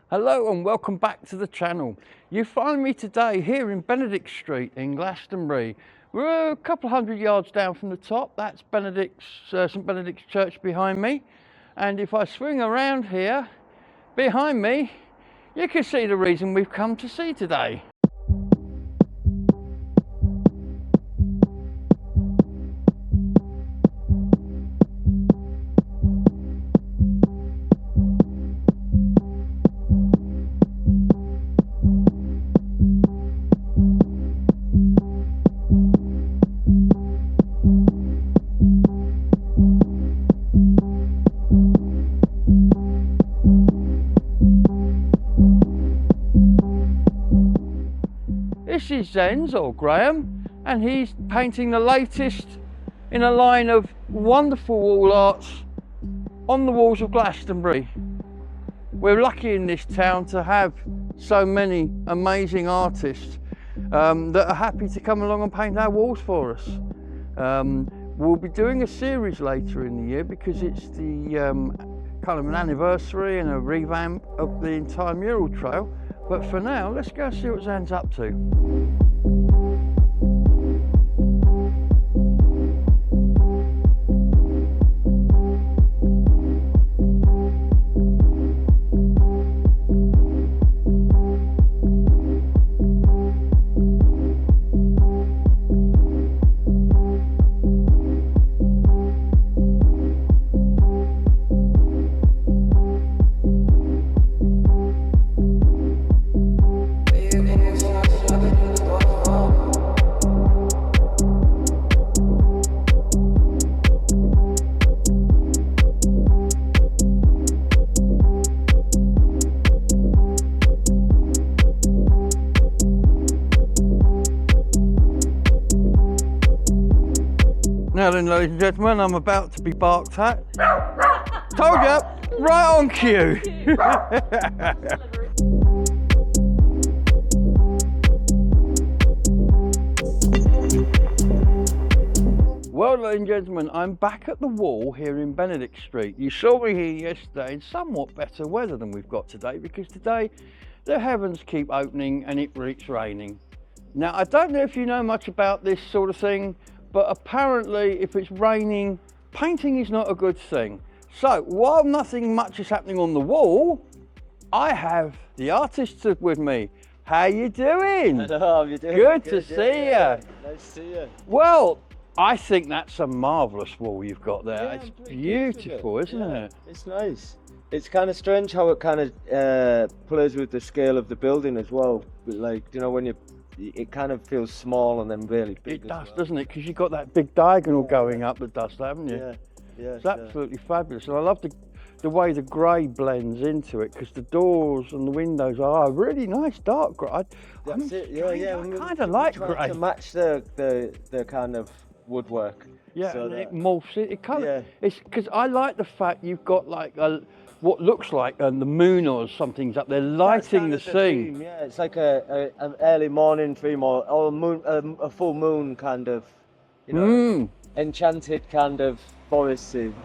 Hello and welcome back to the channel. You find me today here in Benedict Street in Glastonbury. We're a couple of hundred yards down from the top. That's St Benedict's Church behind me. And if I swing around here, behind me, you can see the reason we've come to see today. This is Zen Graham, and he's painting the latest in a line of wonderful wall arts on the walls of Glastonbury. We're lucky in this town to have so many amazing artists that are happy to come along and paint our walls for us. We'll be doing a series later in the year because it's the kind of an anniversary and a revamp of the entire mural trail. But for now, let's go see what Zen's up to. Now then, ladies and gentlemen, I'm about to be barked at. Told ya, right on cue. Well, ladies and gentlemen, I'm back at the wall here in Benedict Street. You saw me here yesterday in somewhat better weather than we've got today, because today the heavens keep opening and it keeps raining. Now, I don't know if you know much about this sort of thing, but apparently if it's raining, painting is not a good thing. So while nothing much is happening on the wall, I have the artists with me. How you doing? Hello, how you doing? Good to see you. Nice to see you. Well, I think that's a marvellous wall you've got there. Yeah, it's beautiful, isn't Yeah, it? It's nice. It's kind of strange how it kind of plays with the scale of the building as well. But like, you know, when it kind of feels small and then really big. It does, doesn't it? Because you've got that big diagonal going up that does that, haven't you? Yeah. It's absolutely fabulous. And I love the way the grey blends into it, because the doors and the windows are really nice dark grey. That's it. Yeah. I kind of like grey. To match the kind of woodwork. Yeah, so and that, it morphs it. It kind of, yeah. it's because I like the fact you've got like what looks like the moon or something's up there lighting the scene. Theme, yeah, it's like an early morning theme or a full moon kind of, you know, enchanted kind of forest scene.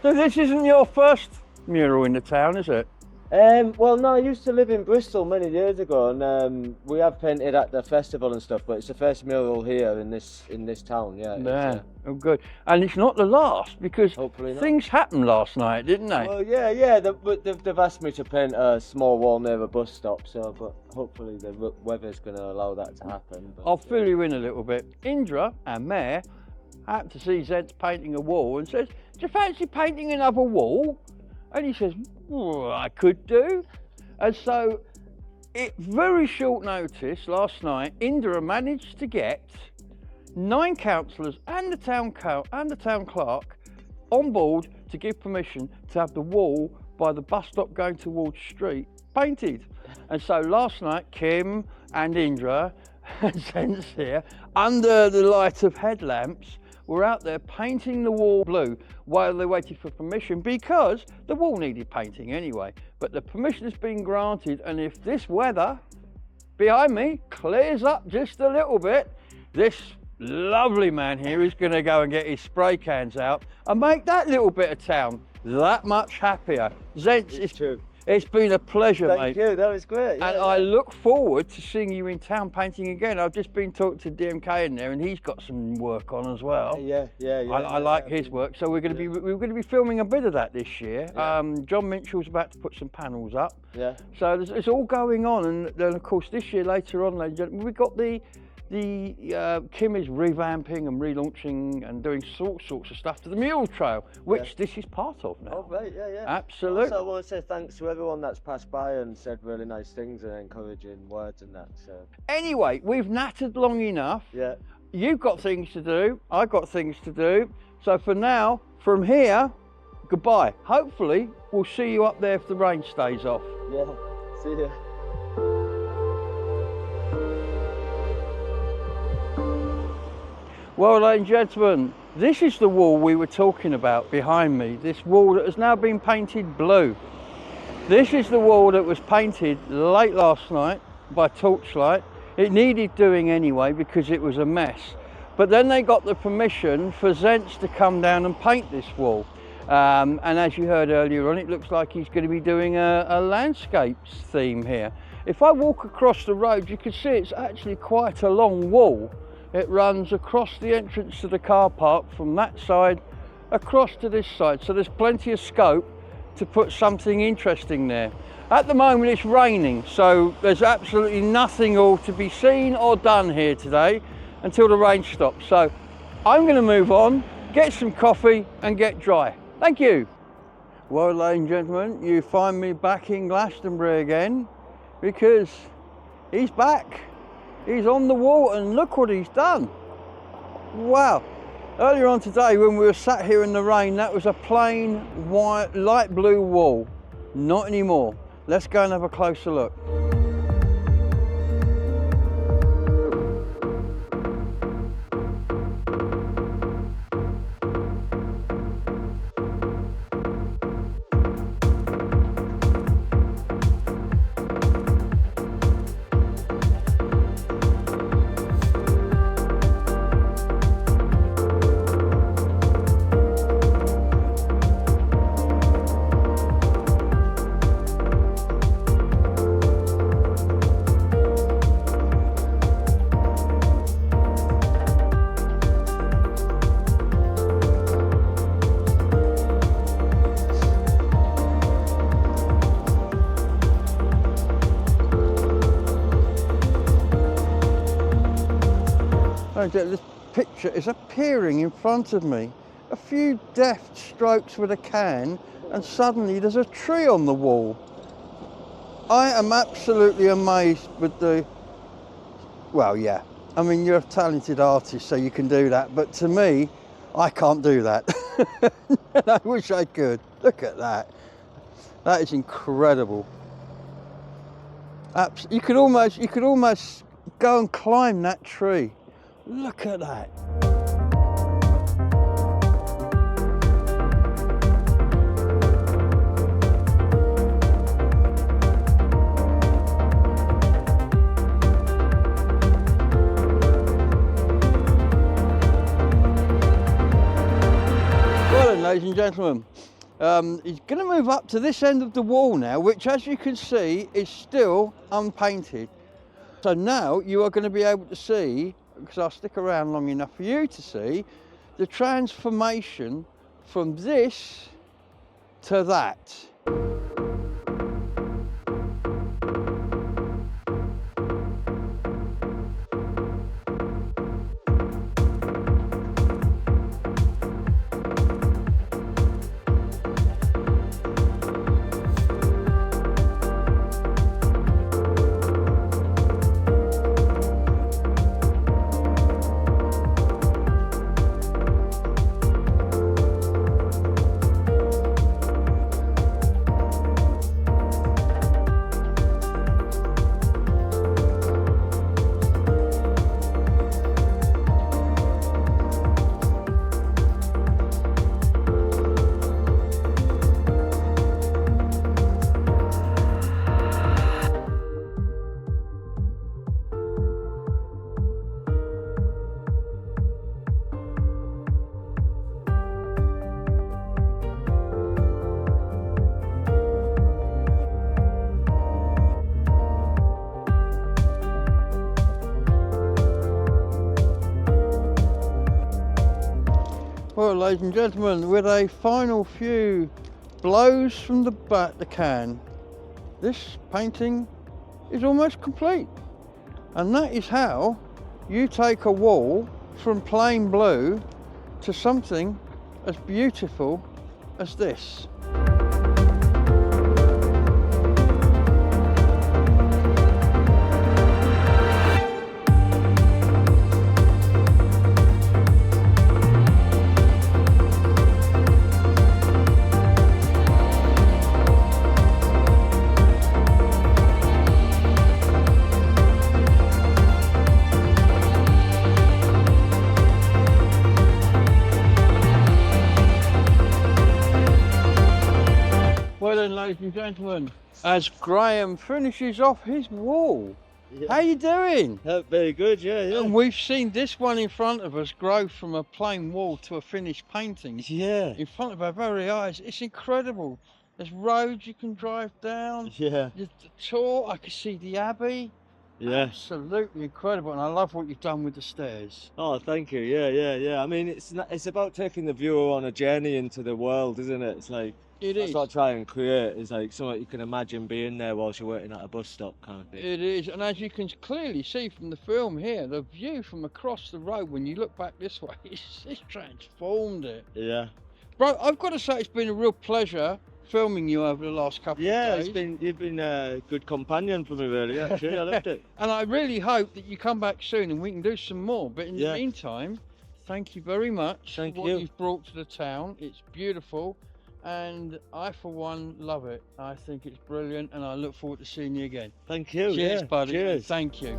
So this isn't your first mural in the town, is it? Well, no, I used to live in Bristol many years ago, and we have painted at the festival and stuff. But it's the first mural here in this town. Yeah. Oh, good. And it's not the last, because Hopefully not. things happened last night, didn't they? Well, yeah. They've asked me to paint a small wall near a bus stop, but hopefully the weather's going to allow that to happen. But, I'll fill you in a little bit. Indra, our mayor, happened to see Xenz painting a wall and says, "Do you fancy painting another wall?" And he says, "Well, I could do." And so, very short notice last night, Indra managed to get 9 councillors and the town clerk on board to give permission to have the wall by the bus stop going towards Street painted. And so last night, Kim and Indra and Xenze here, under the light of headlamps, were out there painting the wall blue while they waited for permission, because the wall needed painting anyway. But the permission has been granted, and if this weather behind me clears up just a little bit, this lovely man here is going to go and get his spray cans out and make that little bit of town that much happier. Xenz, it's true. It's been a pleasure, mate. Thank you, that was great. And I look forward to seeing you in town painting again. I've just been talking to DMK in there, and he's got some work on as well. Yeah. I like his work, so we're going to be filming a bit of that this year. Yeah. John Mitchell's about to put some panels up. Yeah. So it's all going on, and then of course this year later on, ladies and gentlemen, we've got the Kim is revamping and relaunching and doing sorts of stuff to the mural trail, which this is part of now. Oh right, yeah. Absolutely. Also, I want to say thanks to everyone that's passed by and said really nice things and encouraging words and that. So anyway, we've nattered long enough. yeah. You've got things to do, I've got things to do. So for now, from here, goodbye. Hopefully, we'll see you up there if the rain stays off. Yeah. See ya. Well, ladies and gentlemen, this is the wall we were talking about behind me. This wall that has now been painted blue. This is the wall that was painted late last night by torchlight. It needed doing anyway because it was a mess. But then they got the permission for Xenz to come down and paint this wall. And as you heard earlier on, it looks like he's going to be doing a landscapes theme here. If I walk across the road, you can see it's actually quite a long wall. It runs across the entrance to the car park from that side across to this side. So there's plenty of scope to put something interesting there. At the moment it's raining, so there's absolutely nothing all to be seen or done here today until the rain stops. So I'm going to move on, get some coffee and get dry. Thank you. Well, ladies and gentlemen, you find me back in Glastonbury again because he's back. He's on the wall and look what he's done. Wow. Earlier on today when we were sat here in the rain, that was a plain white, light blue wall. Not anymore. Let's go and have a closer look. This picture is appearing in front of me. A few deft strokes with a can and suddenly there's a tree on the wall. I am absolutely amazed with the, well, yeah, I mean, you're a talented artist so you can do that, but to me, I can't do that. And I wish I could. Look at that. That is incredible. You could almost go and climb that tree. Look at that. Well then, ladies and gentlemen, he's going to move up to this end of the wall now, which as you can see is still unpainted. So now you are going to be able to see, because I'll stick around long enough for you to see, the transformation from this to that. Well, ladies and gentlemen, with a final few blows from the can, this painting is almost complete. And that is how you take a wall from plain blue to something as beautiful as this. Well then, ladies and gentlemen, as Graham finishes off his wall. Yeah. How you doing? Very good, yeah. And we've seen this one in front of us grow from a plain wall to a finished painting. Yeah. In front of our very eyes. It's incredible. There's roads you can drive down. Yeah. The tour, I can see the Abbey. Yeah. Absolutely incredible, and I love what you've done with the stairs. Oh, thank you. Yeah. I mean, it's about taking the viewer on a journey into the world, isn't it? It's like that's what I try and create. Is like something you can imagine being there whilst you're waiting at a bus stop, kind of thing. It is, and as you can clearly see from the film here, the view from across the road when you look back this way, it's transformed it. Yeah. Bro, I've got to say it's been a real pleasure filming you over the last couple of days. Yeah, you've been a good companion for me, really. Actually, I loved it. And I really hope that you come back soon and we can do some more. But in the meantime, thank you very much for what you've brought to the town. It's beautiful, and I, for one, love it. I think it's brilliant, and I look forward to seeing you again. Thank you. Cheers, buddy. Cheers. Thank you.